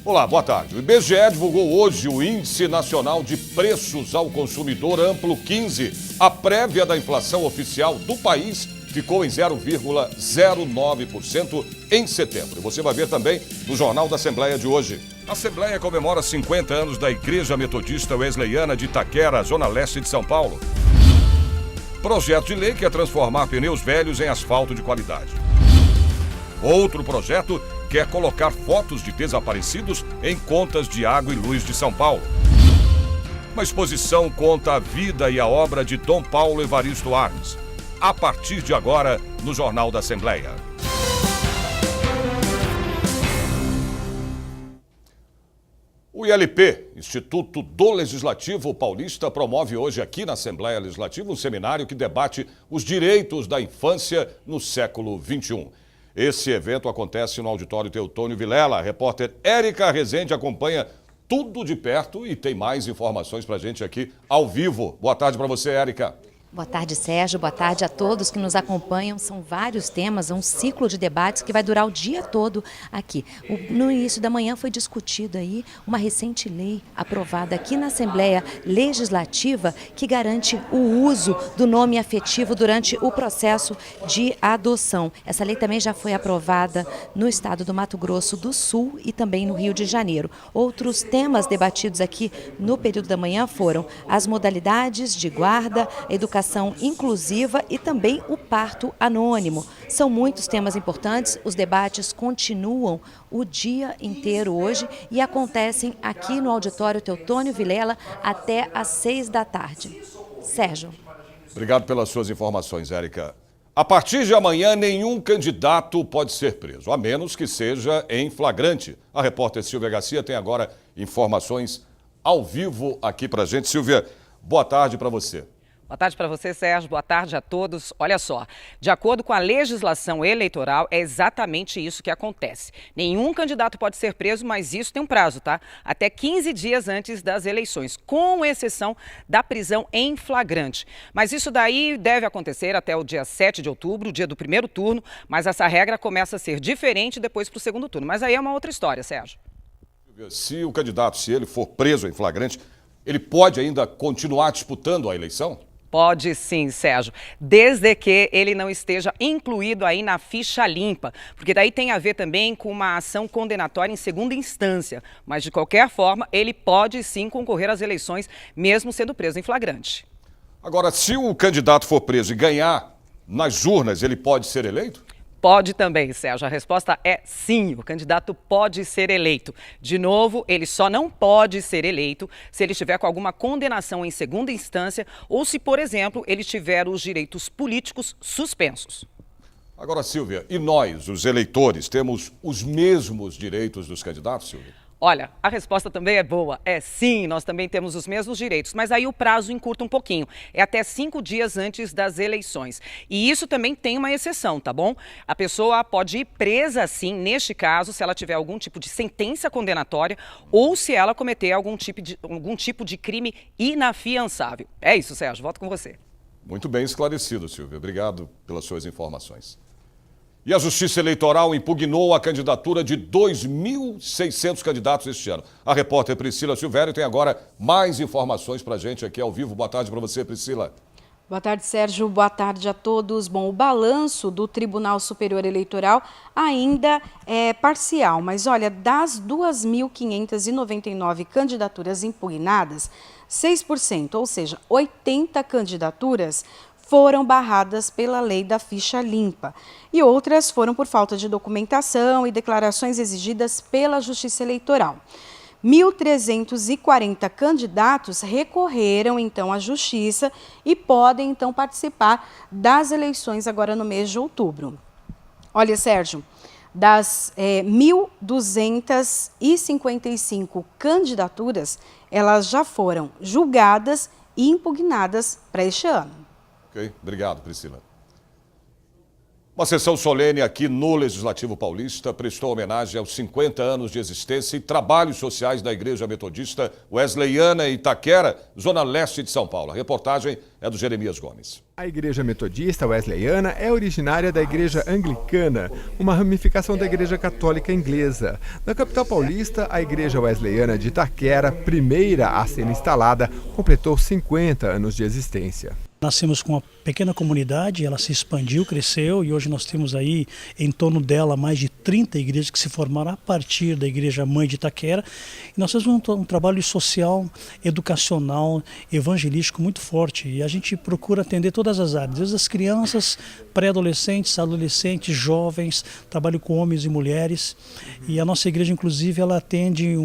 Olá, boa tarde. O IBGE divulgou hoje o Índice Nacional de Preços ao Consumidor Amplo 15. A prévia da inflação oficial do país ficou em 0,09% em setembro. Você vai ver também no Jornal da Assembleia de hoje. A Assembleia comemora 50 anos da Igreja Metodista Wesleyana de Itaquera, zona leste de São Paulo. Projeto de lei quer transformar pneus velhos em asfalto de qualidade. Outro projeto quer colocar fotos de desaparecidos em contas de água e luz de São Paulo. Uma exposição conta a vida e a obra de Dom Paulo Evaristo Arnes. A partir de agora, no Jornal da Assembleia. O ILP, Instituto do Legislativo Paulista, promove hoje aqui na Assembleia Legislativa um seminário que debate os direitos da infância no século XXI. Esse evento acontece no auditório Teotônio Vilela. A repórter Érica Rezende acompanha tudo de perto e tem mais informações para a gente aqui ao vivo. Boa tarde para você, Érica. Boa tarde, Sérgio. Boa tarde a todos que nos acompanham. São vários temas, um ciclo de debates que vai durar o dia todo aqui. No início da manhã foi discutida aí uma recente lei aprovada aqui na Assembleia Legislativa que garante o uso do nome afetivo durante o processo de adoção. Essa lei também já foi aprovada no estado do Mato Grosso do Sul e também no Rio de Janeiro. Outros temas debatidos aqui no período da manhã foram as modalidades de guarda, educação inclusiva e também o parto anônimo. São muitos temas importantes, os debates continuam o dia inteiro hoje e acontecem aqui no auditório Teotônio Vilela até às 6 da tarde. Sérgio. Obrigado pelas suas informações, Érica. A partir de amanhã, nenhum candidato pode ser preso, a menos que seja em flagrante. A repórter Silvia Garcia tem agora informações ao vivo aqui pra gente. Silvia, boa tarde para você. Boa tarde para você, Sérgio. Boa tarde a todos. Olha só, de acordo com a legislação eleitoral, é exatamente isso que acontece. Nenhum candidato pode ser preso, mas isso tem um prazo, tá? Até 15 dias antes das eleições, com exceção da prisão em flagrante. Mas isso daí deve acontecer até o dia 7 de outubro, o dia do primeiro turno, mas essa regra começa a ser diferente depois para o segundo turno. Mas aí é uma outra história, Sérgio. Se o candidato, se ele for preso em flagrante, ele pode ainda continuar disputando a eleição? Pode sim, Sérgio, desde que ele não esteja incluído aí na ficha limpa, porque daí tem a ver também com uma ação condenatória em segunda instância, mas de qualquer forma ele pode sim concorrer às eleições, mesmo sendo preso em flagrante. Agora, se o candidato for preso e ganhar nas urnas, ele pode ser eleito? Pode também, Sérgio. A resposta é sim, o candidato pode ser eleito. De novo, ele só não pode ser eleito se ele estiver com alguma condenação em segunda instância ou se, por exemplo, ele tiver os direitos políticos suspensos. Agora, Silvia, e nós, os eleitores, temos os mesmos direitos dos candidatos, Silvia? Olha, a resposta também é boa. É sim, nós também temos os mesmos direitos, mas aí o prazo encurta um pouquinho. É até 5 dias antes das eleições. E isso também tem uma exceção, tá bom? A pessoa pode ir presa, sim, neste caso, se ela tiver algum tipo de sentença condenatória ou se ela cometer algum tipo de crime inafiançável. É isso, Sérgio. Volto com você. Muito bem esclarecido, Silvia. Obrigado pelas suas informações. E a Justiça Eleitoral impugnou a candidatura de 2.600 candidatos este ano. A repórter Priscila Silvério tem agora mais informações para a gente aqui ao vivo. Boa tarde para você, Priscila. Boa tarde, Sérgio. Boa tarde a todos. Bom, o balanço do Tribunal Superior Eleitoral ainda é parcial, mas olha, das 2.599 candidaturas impugnadas, 6%, ou seja, 80 candidaturas, foram barradas pela lei da ficha limpa e outras foram por falta de documentação e declarações exigidas pela Justiça Eleitoral. 1.340 candidatos recorreram, então, à Justiça e podem, então, participar das eleições agora no mês de outubro. Olha, Sérgio, das 1.255 candidaturas, elas já foram julgadas e impugnadas para este ano. Ok, obrigado, Priscila. Uma sessão solene aqui no Legislativo Paulista prestou homenagem aos 50 anos de existência e trabalhos sociais da Igreja Metodista Wesleyana Itaquera, Zona Leste de São Paulo. A reportagem é do Jeremias Gomes. A Igreja Metodista Wesleyana é originária da Igreja Anglicana, uma ramificação da Igreja Católica Inglesa. Na capital paulista, a Igreja Wesleyana de Itaquera, primeira a ser instalada, completou 50 anos de existência. Nascemos com uma pequena comunidade, ela se expandiu, cresceu e hoje nós temos aí em torno dela mais de 30 igrejas que se formaram a partir da Igreja Mãe de Itaquera. E nós fazemos um trabalho social, educacional, evangelístico muito forte e a gente procura atender todas as áreas, desde as crianças, pré-adolescentes, adolescentes, jovens, trabalho com homens e mulheres. E a nossa igreja, inclusive, ela atende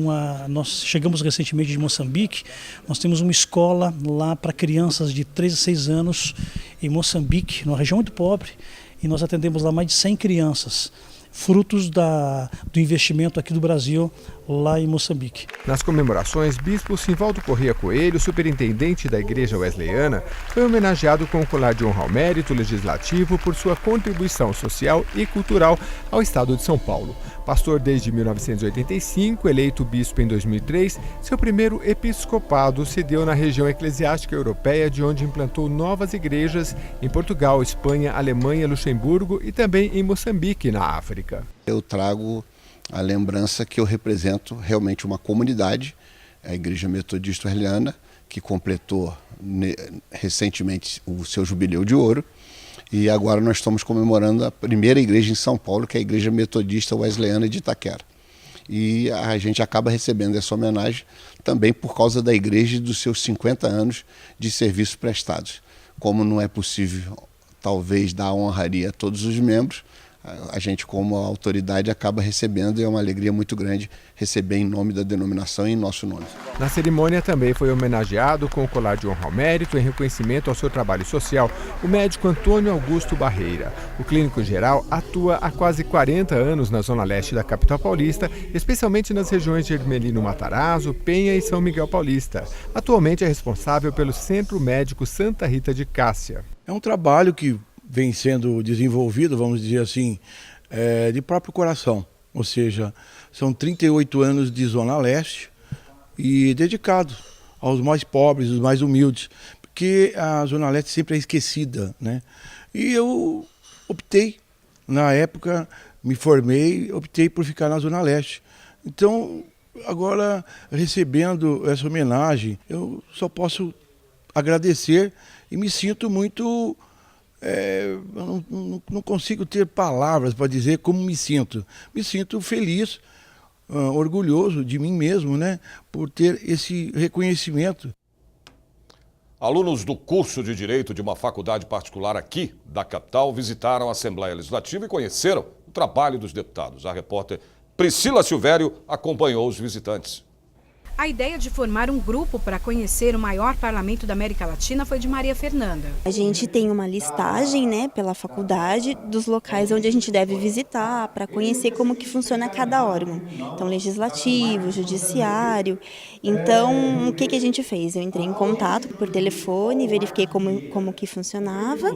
nós chegamos recentemente de Moçambique, nós temos uma escola lá para crianças de 3 a 6 anos em Moçambique, numa região muito pobre, e nós atendemos lá mais de 100 crianças, frutos do investimento aqui do Brasil, lá em Moçambique. Nas comemorações, Bispo Simvaldo Corrêa Coelho, superintendente da Igreja Wesleyana, foi homenageado com o colar de honra ao mérito legislativo por sua contribuição social e cultural ao Estado de São Paulo. Pastor desde 1985, eleito bispo em 2003, seu primeiro episcopado se deu na região eclesiástica europeia, de onde implantou novas igrejas em Portugal, Espanha, Alemanha, Luxemburgo e também em Moçambique, na África. Eu trago a lembrança que eu represento realmente uma comunidade, a Igreja Metodista Wesleyana, que completou recentemente o seu jubileu de ouro. E agora nós estamos comemorando a primeira igreja em São Paulo, que é a Igreja Metodista Wesleyana de Itaquera. E a gente acaba recebendo essa homenagem também por causa da igreja e dos seus 50 anos de serviços prestados. Como não é possível, talvez, dar honraria a todos os membros, a gente, como autoridade, acaba recebendo, e é uma alegria muito grande receber em nome da denominação e em nosso nome. Na cerimônia também foi homenageado com o colar de honra ao mérito em reconhecimento ao seu trabalho social o médico Antônio Augusto Barreira. O clínico geral atua há quase 40 anos na zona leste da capital paulista, especialmente nas regiões de Ermelino Matarazzo, Penha e São Miguel Paulista. Atualmente é responsável pelo Centro Médico Santa Rita de Cássia. É um trabalho que vem sendo desenvolvido, vamos dizer assim, de próprio coração. Ou seja, são 38 anos de Zona Leste e dedicado aos mais pobres, os mais humildes, porque a Zona Leste sempre é esquecida, né? E eu optei, na época, me formei, optei por ficar na Zona Leste. Então, agora, recebendo essa homenagem, eu só posso agradecer e me sinto muito... eu não consigo ter palavras para dizer como me sinto. Me sinto feliz, orgulhoso de mim mesmo, né, por ter esse reconhecimento. Alunos do curso de Direito de uma faculdade particular aqui da capital visitaram a Assembleia Legislativa e conheceram o trabalho dos deputados. A repórter Priscila Silvério acompanhou os visitantes. A ideia de formar um grupo para conhecer o maior parlamento da América Latina foi de Maria Fernanda. A gente tem uma listagem, né, pela faculdade dos locais onde a gente deve visitar para conhecer como que funciona cada órgão. Então, legislativo, judiciário. Então, o que a gente fez? Eu entrei em contato por telefone, verifiquei como que funcionava,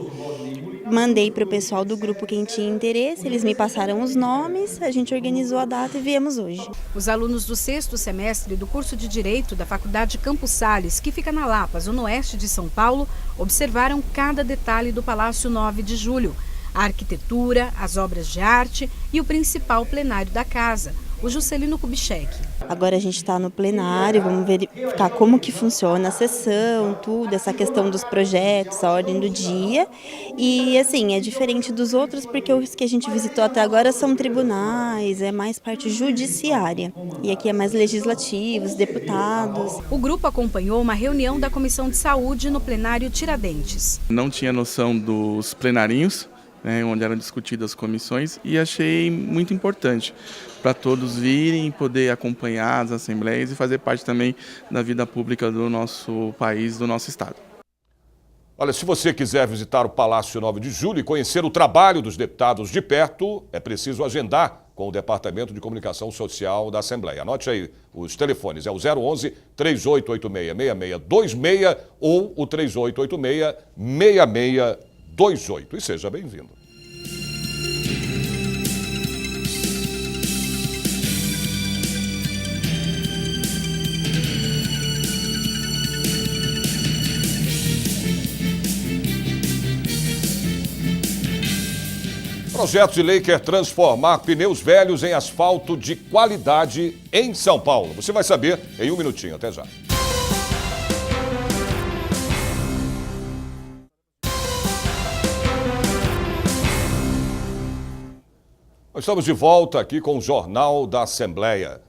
mandei para o pessoal do grupo quem tinha interesse, eles me passaram os nomes, a gente organizou a data e viemos hoje. Os alunos do 6º semestre do curso de Direito da Faculdade Campos Sales, que fica na Lapa, zona oeste de São Paulo, observaram cada detalhe do Palácio 9 de Julho, a arquitetura, as obras de arte e o principal plenário da casa, o Juscelino Kubitschek. Agora a gente está no plenário, vamos verificar como que funciona a sessão, tudo, essa questão dos projetos, a ordem do dia. E assim, é diferente dos outros porque os que a gente visitou até agora são tribunais, é mais parte judiciária. E aqui é mais legislativos, deputados. O grupo acompanhou uma reunião da Comissão de Saúde no plenário Tiradentes. Não tinha noção dos plenarinhos, né, onde eram discutidas as comissões, e achei muito importante para todos virem, poder acompanhar as assembleias e fazer parte também da vida pública do nosso país, do nosso estado. Olha, se você quiser visitar o Palácio 9 de Julho e conhecer o trabalho dos deputados de perto, é preciso agendar com o Departamento de Comunicação Social da Assembleia. Anote aí os telefones, é o 011-3886-6626 ou o 3886-6628. E seja bem-vindo. Projeto de lei quer transformar pneus velhos em asfalto de qualidade em São Paulo. Você vai saber em um minutinho. Até já. Nós estamos de volta aqui com o Jornal da Assembleia.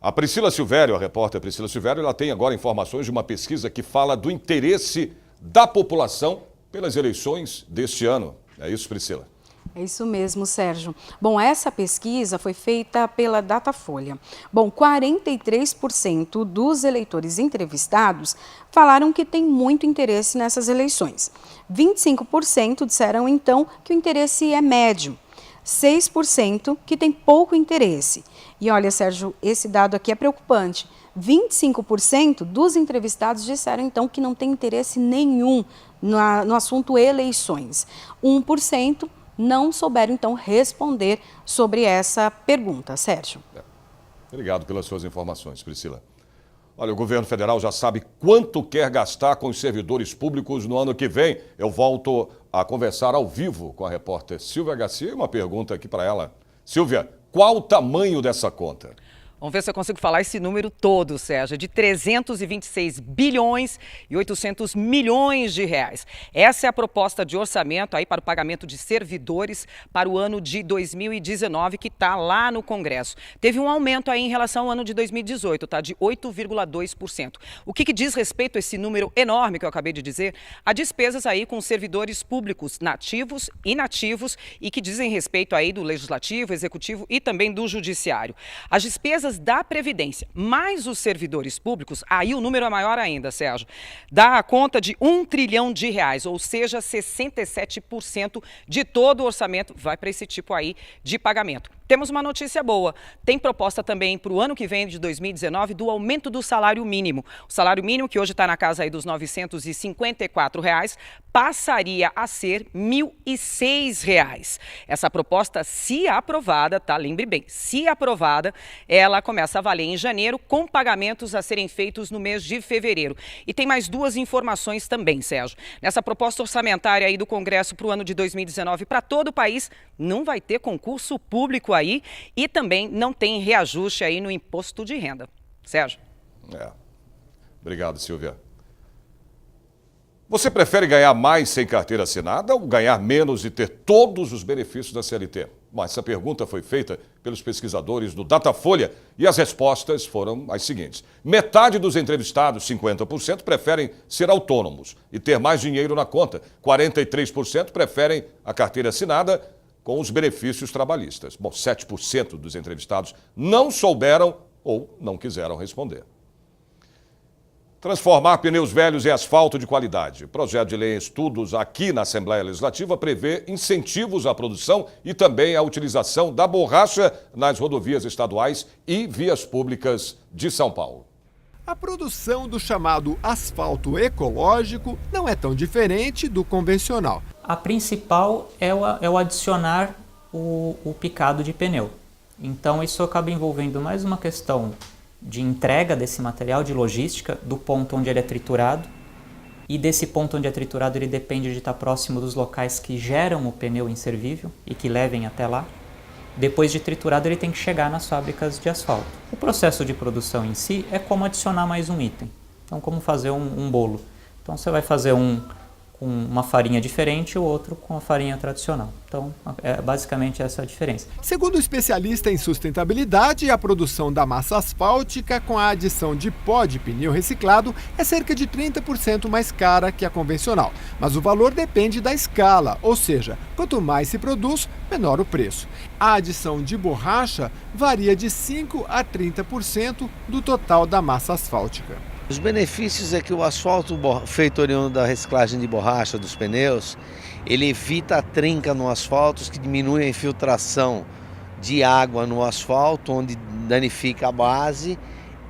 A Priscila Silvério, a repórter Priscila Silvério, ela tem agora informações de uma pesquisa que fala do interesse da população pelas eleições deste ano. É isso, Priscila? É isso mesmo, Sérgio. Bom, essa pesquisa foi feita pela Datafolha. Bom, 43% dos eleitores entrevistados falaram que tem muito interesse nessas eleições. 25% disseram, então, que o interesse é médio. 6% que tem pouco interesse. E olha, Sérgio, esse dado aqui é preocupante. 25% dos entrevistados disseram, então, que não tem interesse nenhum no assunto eleições. 1% não souberam, então, responder sobre essa pergunta. Sérgio. Obrigado pelas suas informações, Priscila. Olha, o governo federal já sabe quanto quer gastar com os servidores públicos no ano que vem. Eu volto a conversar ao vivo com a repórter Silvia Garcia. Uma pergunta aqui para ela. Silvia, qual o tamanho dessa conta? Vamos ver se eu consigo falar esse número todo, Sérgio, de 326 bilhões e 800 milhões de reais. Essa é a proposta de orçamento aí para o pagamento de servidores para o ano de 2019, que está lá no Congresso. Teve um aumento aí em relação ao ano de 2018, tá? De 8,2%. O que diz respeito a esse número enorme que eu acabei de dizer? A despesas aí com servidores públicos nativos, inativos e que dizem respeito aí do Legislativo, Executivo e também do Judiciário. As despesas da Previdência, mais os servidores públicos, aí o número é maior ainda, Sérgio, dá a conta de R$1 trilhão, ou seja, 67% de todo o orçamento vai para esse tipo aí de pagamento. Temos uma notícia boa, tem proposta também para o ano que vem de 2019 do aumento do salário mínimo. O salário mínimo, que hoje está na casa aí dos R$ 954, passaria a ser R$ 1.006. Essa proposta, se aprovada, tá? Lembre bem, se aprovada, ela começa a valer em janeiro, com pagamentos a serem feitos no mês de fevereiro. E tem mais duas informações também, Sérgio. Nessa proposta orçamentária aí do Congresso para o ano de 2019 para todo o país, não vai ter concurso público aí e também não tem reajuste aí no imposto de renda. Sérgio. Obrigado, Silvia. Você prefere ganhar mais sem carteira assinada ou ganhar menos e ter todos os benefícios da CLT? Bom, essa pergunta foi feita pelos pesquisadores do Datafolha e as respostas foram as seguintes. Metade dos entrevistados, 50%, preferem ser autônomos e ter mais dinheiro na conta. 43% preferem a carteira assinada com os benefícios trabalhistas. Bom, 7% dos entrevistados não souberam ou não quiseram responder. Transformar pneus velhos em asfalto de qualidade. O projeto de lei em estudos aqui na Assembleia Legislativa prevê incentivos à produção e também à utilização da borracha nas rodovias estaduais e vias públicas de São Paulo. A produção do chamado asfalto ecológico não é tão diferente do convencional. A principal é o adicionar o picado de pneu. Então isso acaba envolvendo mais uma questão de entrega desse material, de logística, do ponto onde ele é triturado. E desse ponto onde é triturado ele depende de estar próximo dos locais que geram o pneu inservível e que levem até lá. Depois de triturado ele tem que chegar nas fábricas de asfalto. O processo de produção em si é como adicionar mais um item. Então como fazer um bolo. Então você vai fazer um com uma farinha diferente e o outro com a farinha tradicional. Então, basicamente essa é a diferença. Segundo o especialista em sustentabilidade, a produção da massa asfáltica com a adição de pó de pneu reciclado é cerca de 30% mais cara que a convencional. Mas o valor depende da escala, ou seja, quanto mais se produz, menor o preço. A adição de borracha varia de 5% a 30% do total da massa asfáltica. Os benefícios é que o asfalto feito oriundo da reciclagem de borracha dos pneus, ele evita a trinca no asfalto, que diminui a infiltração de água no asfalto, onde danifica a base,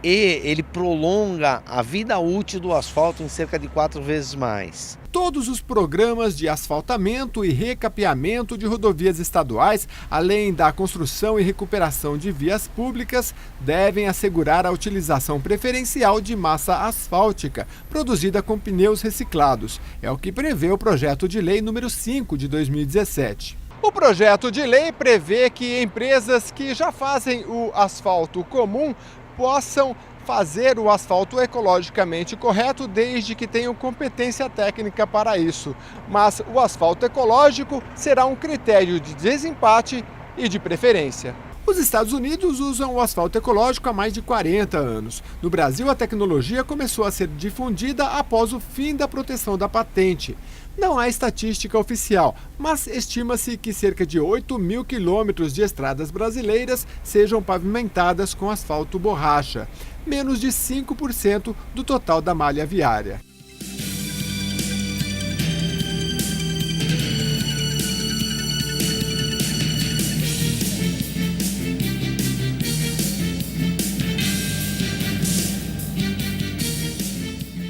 e ele prolonga a vida útil do asfalto em cerca de 4 vezes mais. Todos os programas de asfaltamento e recapeamento de rodovias estaduais, além da construção e recuperação de vias públicas, devem assegurar a utilização preferencial de massa asfáltica, produzida com pneus reciclados. É o que prevê o projeto de lei número 5 de 2017. O projeto de lei prevê que empresas que já fazem o asfalto comum possam fazer o asfalto ecologicamente correto desde que tenham competência técnica para isso. Mas o asfalto ecológico será um critério de desempate e de preferência. Os Estados Unidos usam o asfalto ecológico há mais de 40 anos. No Brasil, a tecnologia começou a ser difundida após o fim da proteção da patente. Não há estatística oficial, mas estima-se que cerca de 8.000 quilômetros de estradas brasileiras sejam pavimentadas com asfalto borracha, menos de 5% do total da malha viária.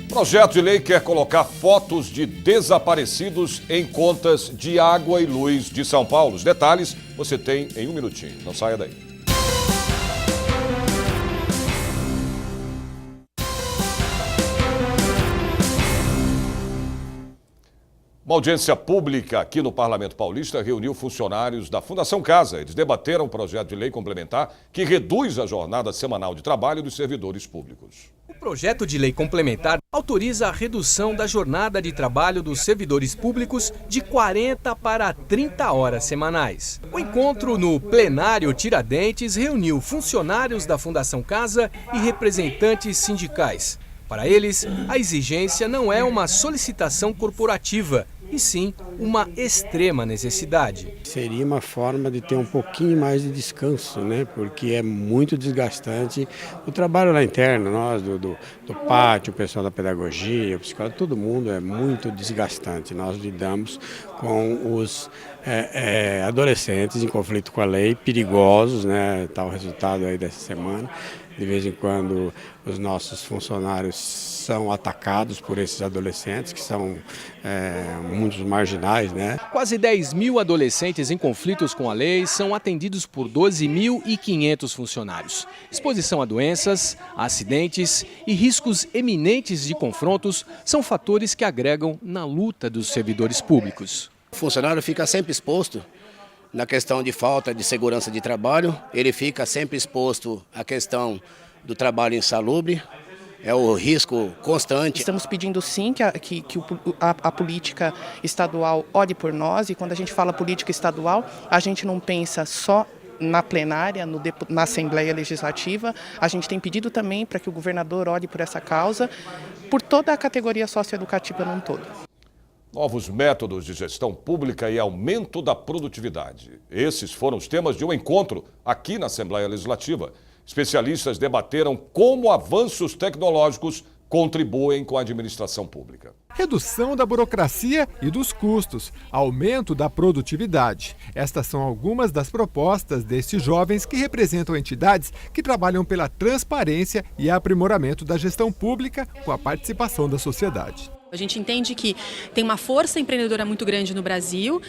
Projeto de lei quer colocar fotos de desaparecidos em contas de água e luz de São Paulo. Os detalhes você tem em um minutinho. Não saia daí. Uma audiência pública aqui no Parlamento Paulista reuniu funcionários da Fundação Casa. Eles debateram um projeto de lei complementar que reduz a jornada semanal de trabalho dos servidores públicos. O projeto de lei complementar autoriza a redução da jornada de trabalho dos servidores públicos de 40 para 30 horas semanais. O encontro no plenário Tiradentes reuniu funcionários da Fundação Casa e representantes sindicais. Para eles, a exigência não é uma solicitação corporativa, e sim uma extrema necessidade. Seria uma forma de ter um pouquinho mais de descanso, né? Porque é muito desgastante o trabalho lá interno, nós do pátio, o pessoal da pedagogia, o psicólogo, todo mundo é muito desgastante. Nós lidamos com os adolescentes em conflito com a lei, perigosos, né? Tá o resultado aí dessa semana. De vez em quando os nossos funcionários são atacados por esses adolescentes, que são muitos marginais, né? Quase 10.000 adolescentes em conflitos com a lei são atendidos por 12.500 funcionários. Exposição a doenças, a acidentes e riscos eminentes de confrontos são fatores que agregam na luta dos servidores públicos. O funcionário fica sempre exposto na questão de falta de segurança de trabalho, ele fica sempre exposto à questão do trabalho insalubre, é o risco constante. Estamos pedindo sim que a política estadual olhe por nós, e quando a gente fala política estadual, a gente não pensa só na plenária, na Assembleia Legislativa. A gente tem pedido também para que o governador olhe por essa causa, por toda a categoria socioeducativa num todo. Novos métodos de gestão pública e aumento da produtividade. Esses foram os temas de um encontro aqui na Assembleia Legislativa. Especialistas debateram como avanços tecnológicos contribuem com a administração pública. Redução da burocracia e dos custos, aumento da produtividade. Estas são algumas das propostas destes jovens que representam entidades que trabalham pela transparência e aprimoramento da gestão pública com a participação da sociedade. A gente entende que tem uma força empreendedora muito grande no Brasil,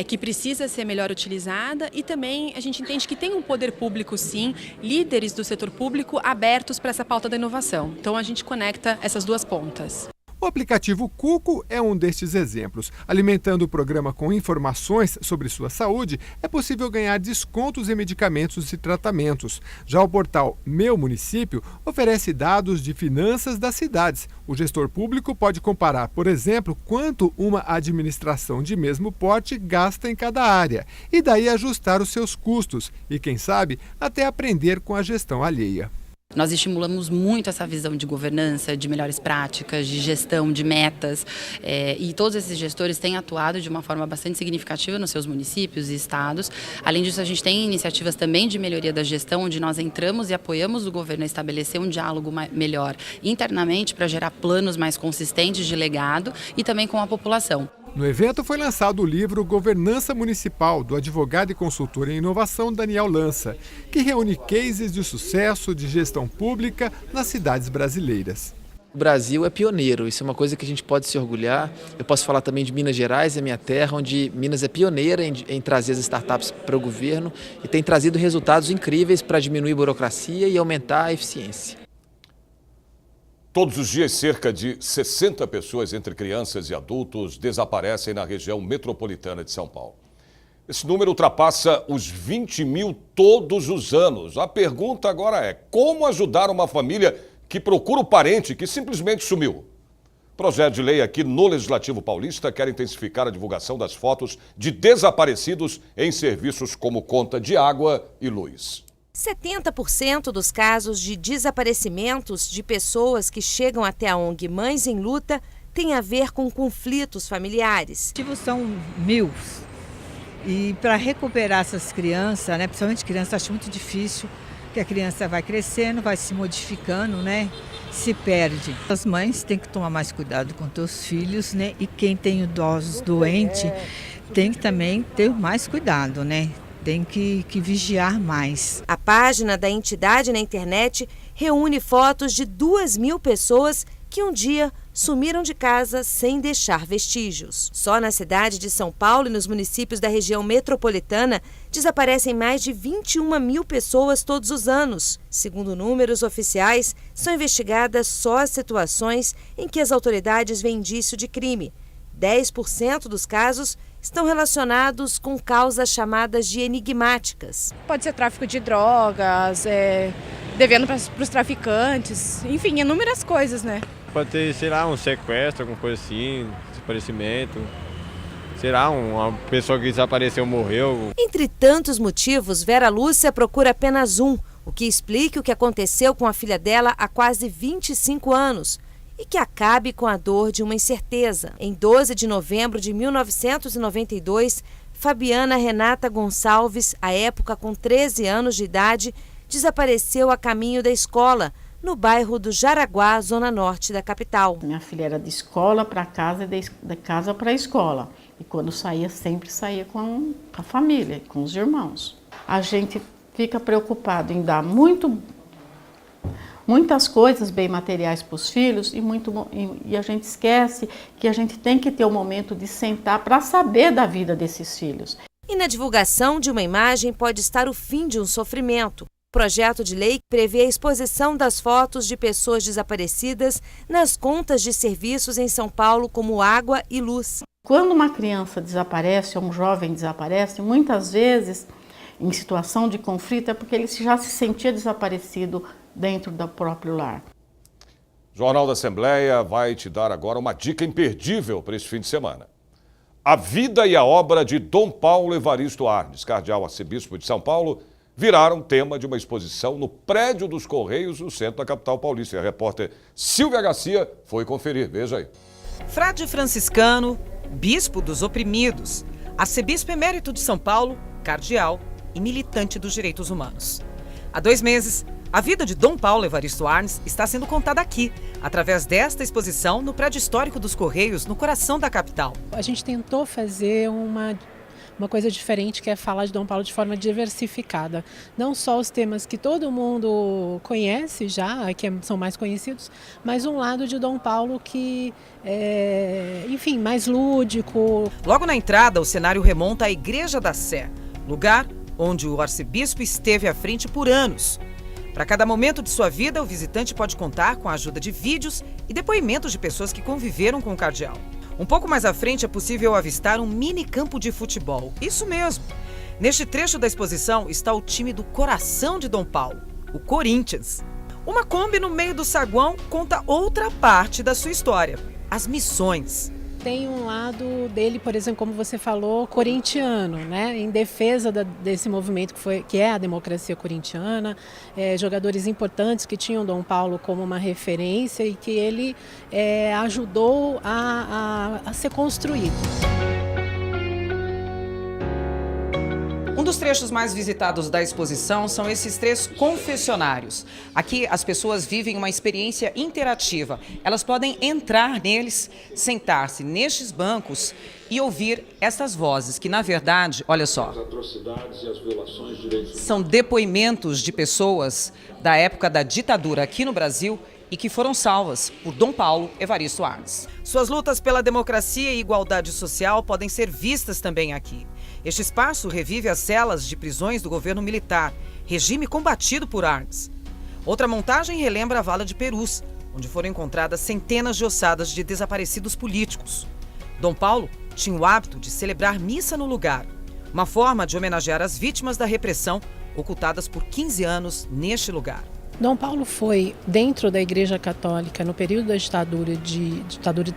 que precisa ser melhor utilizada, e também a gente entende que tem um poder público, sim, líderes do setor público abertos para essa pauta da inovação. Então a gente conecta essas duas pontas. O aplicativo Cuco é um destes exemplos. Alimentando o programa com informações sobre sua saúde, é possível ganhar descontos em medicamentos e tratamentos. Já o portal Meu Município oferece dados de finanças das cidades. O gestor público pode comparar, por exemplo, quanto uma administração de mesmo porte gasta em cada área, e daí ajustar os seus custos e, quem sabe, até aprender com a gestão alheia. Nós estimulamos muito essa visão de governança, de melhores práticas, de gestão, de metas, e todos esses gestores têm atuado de uma forma bastante significativa nos seus municípios e estados. Além disso, a gente tem iniciativas também de melhoria da gestão, onde nós entramos e apoiamos o governo a estabelecer um diálogo melhor internamente para gerar planos mais consistentes de legado e também com a população. No evento foi lançado o livro Governança Municipal, do advogado e consultor em inovação Daniel Lança, que reúne cases de sucesso de gestão pública nas cidades brasileiras. O Brasil é pioneiro, isso é uma coisa que a gente pode se orgulhar. Eu posso falar também de Minas Gerais, é minha terra, onde Minas é pioneira em trazer as startups para o governo e tem trazido resultados incríveis para diminuir a burocracia e aumentar a eficiência. Todos os dias, cerca de 60 pessoas, entre crianças e adultos, desaparecem na região metropolitana de São Paulo. Esse número ultrapassa os 20 mil todos os anos. A pergunta agora é: como ajudar uma família que procura o parente que simplesmente sumiu? Projeto de lei aqui no Legislativo Paulista quer intensificar a divulgação das fotos de desaparecidos em serviços como conta de água e luz. 70% dos casos de desaparecimentos de pessoas que chegam até a ONG Mães em Luta tem a ver com conflitos familiares. São 1000. E para recuperar essas crianças, né, principalmente crianças, acho muito difícil, porque a criança vai crescendo, vai se modificando, né, se perde. As mães têm que tomar mais cuidado com seus filhos, né, e quem tem idosos doentes tem que também ter mais cuidado, né. Tem que vigiar mais. A página da entidade na internet reúne fotos de 2.000 pessoas que um dia sumiram de casa sem deixar vestígios. Só na cidade de São Paulo e nos municípios da região metropolitana desaparecem mais de 21.000 pessoas todos os anos. Segundo números oficiais, são investigadas só as situações em que as autoridades veem indício de crime. 10% dos casos estão relacionados com causas chamadas de enigmáticas. Pode ser tráfico de drogas, devendo para os traficantes, enfim, inúmeras coisas, né? Pode ter, sei lá, um sequestro, alguma coisa assim, desaparecimento. Sei lá, uma pessoa que desapareceu morreu. Entre tantos motivos, Vera Lúcia procura apenas um, o que explica o que aconteceu com a filha dela há quase 25 anos. E que acabe com a dor de uma incerteza. Em 12 de novembro de 1992, Fabiana Renata Gonçalves, à época com 13 anos de idade, desapareceu a caminho da escola, no bairro do Jaraguá, zona norte da capital. Minha filha era de escola para casa e de casa para a escola. E quando saía, sempre saía com a família, com os irmãos. A gente fica preocupado em dar muitas coisas bem materiais para os filhos e a gente esquece que a gente tem que ter o momento de sentar para saber da vida desses filhos. E na divulgação de uma imagem pode estar o fim de um sofrimento. O projeto de lei prevê a exposição das fotos de pessoas desaparecidas nas contas de serviços em São Paulo, como água e luz. Quando uma criança desaparece ou um jovem desaparece, muitas vezes, em situação de conflito, é porque ele já se sentia desaparecido dentro do próprio lar. Jornal da Assembleia vai te dar agora uma dica imperdível para esse fim de semana. A vida e a obra de Dom Paulo Evaristo Arnes, cardeal arcebispo de São Paulo, viraram tema de uma exposição no prédio dos Correios, no centro da capital paulista. E a repórter Silvia Garcia foi conferir. Veja aí. Frade franciscano, bispo dos oprimidos, arcebispo emérito de São Paulo, cardeal e militante dos direitos humanos. Há 2 meses, a vida de Dom Paulo Evaristo Arnes está sendo contada aqui, através desta exposição no prédio histórico dos Correios, no coração da capital. A gente tentou fazer uma coisa diferente, que é falar de Dom Paulo de forma diversificada. Não só os temas que todo mundo conhece já, que são mais conhecidos, mas um lado de Dom Paulo que é, enfim, mais lúdico. Logo na entrada, o cenário remonta à Igreja da Sé, lugar onde o arcebispo esteve à frente por anos. Para cada momento de sua vida, o visitante pode contar com a ajuda de vídeos e depoimentos de pessoas que conviveram com o cardeal. Um pouco mais à frente é possível avistar um mini campo de futebol. Isso mesmo. Neste trecho da exposição está o time do coração de Dom Paulo, o Corinthians. Uma Kombi no meio do saguão conta outra parte da sua história, as missões. Tem um lado dele, por exemplo, como você falou, corintiano, né? Em defesa desse movimento que é a democracia corintiana, jogadores importantes que tinham Dom Paulo como uma referência e que ele ajudou a ser construído. Um dos trechos mais visitados da exposição são esses 3 confessionários. Aqui as pessoas vivem uma experiência interativa. Elas podem entrar neles, sentar-se nestes bancos e ouvir essas vozes que, na verdade, olha só, são depoimentos de pessoas da época da ditadura aqui no Brasil e que foram salvas por Dom Paulo Evaristo Arnes. Suas lutas pela democracia e igualdade social podem ser vistas também aqui. Este espaço revive as celas de prisões do governo militar, regime combatido por Arnes. Outra montagem relembra a Vala de Perus, onde foram encontradas centenas de ossadas de desaparecidos políticos. Dom Paulo tinha o hábito de celebrar missa no lugar. Uma forma de homenagear as vítimas da repressão ocultadas por 15 anos neste lugar. Dom Paulo foi, dentro da Igreja Católica, no período da ditadura de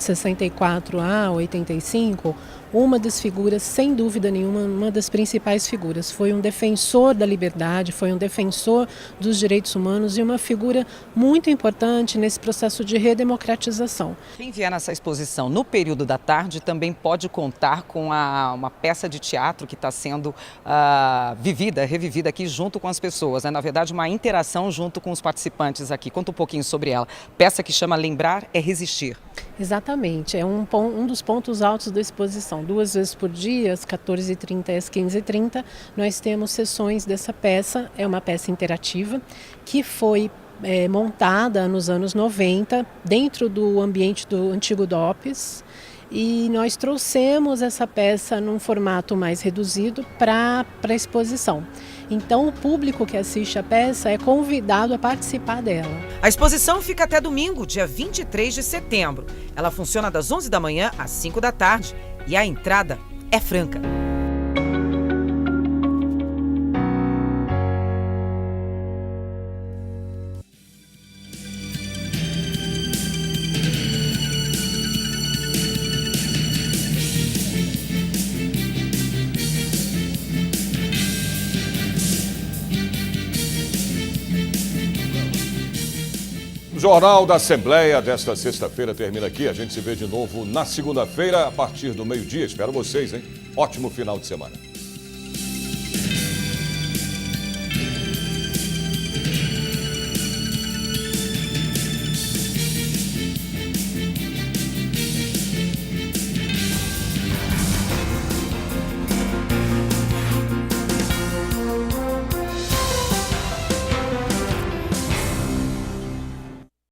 64 a 85, uma das figuras, sem dúvida nenhuma, uma das principais figuras. Foi um defensor da liberdade, foi um defensor dos direitos humanos e uma figura muito importante nesse processo de redemocratização. Quem vier nessa exposição no período da tarde também pode contar com uma peça de teatro que está sendo revivida aqui junto com as pessoas, né? Na verdade, uma interação junto com os participantes aqui. Conta um pouquinho sobre ela. Peça que chama Lembrar é Resistir. Exatamente, é um dos pontos altos da exposição. 2 vezes por dia, às 14h30 e às 15h30, nós temos sessões dessa peça. É uma peça interativa que foi montada nos anos 90, dentro do ambiente do antigo DOPS. E nós trouxemos essa peça num formato mais reduzido para a exposição. Então, o público que assiste a peça é convidado a participar dela. A exposição fica até domingo, dia 23 de setembro. Ela funciona das 11 da manhã às 5 da tarde e a entrada é franca. O Jornal da Assembleia desta sexta-feira termina aqui. A gente se vê de novo na segunda-feira, a partir do meio-dia. Espero vocês, hein? Ótimo final de semana.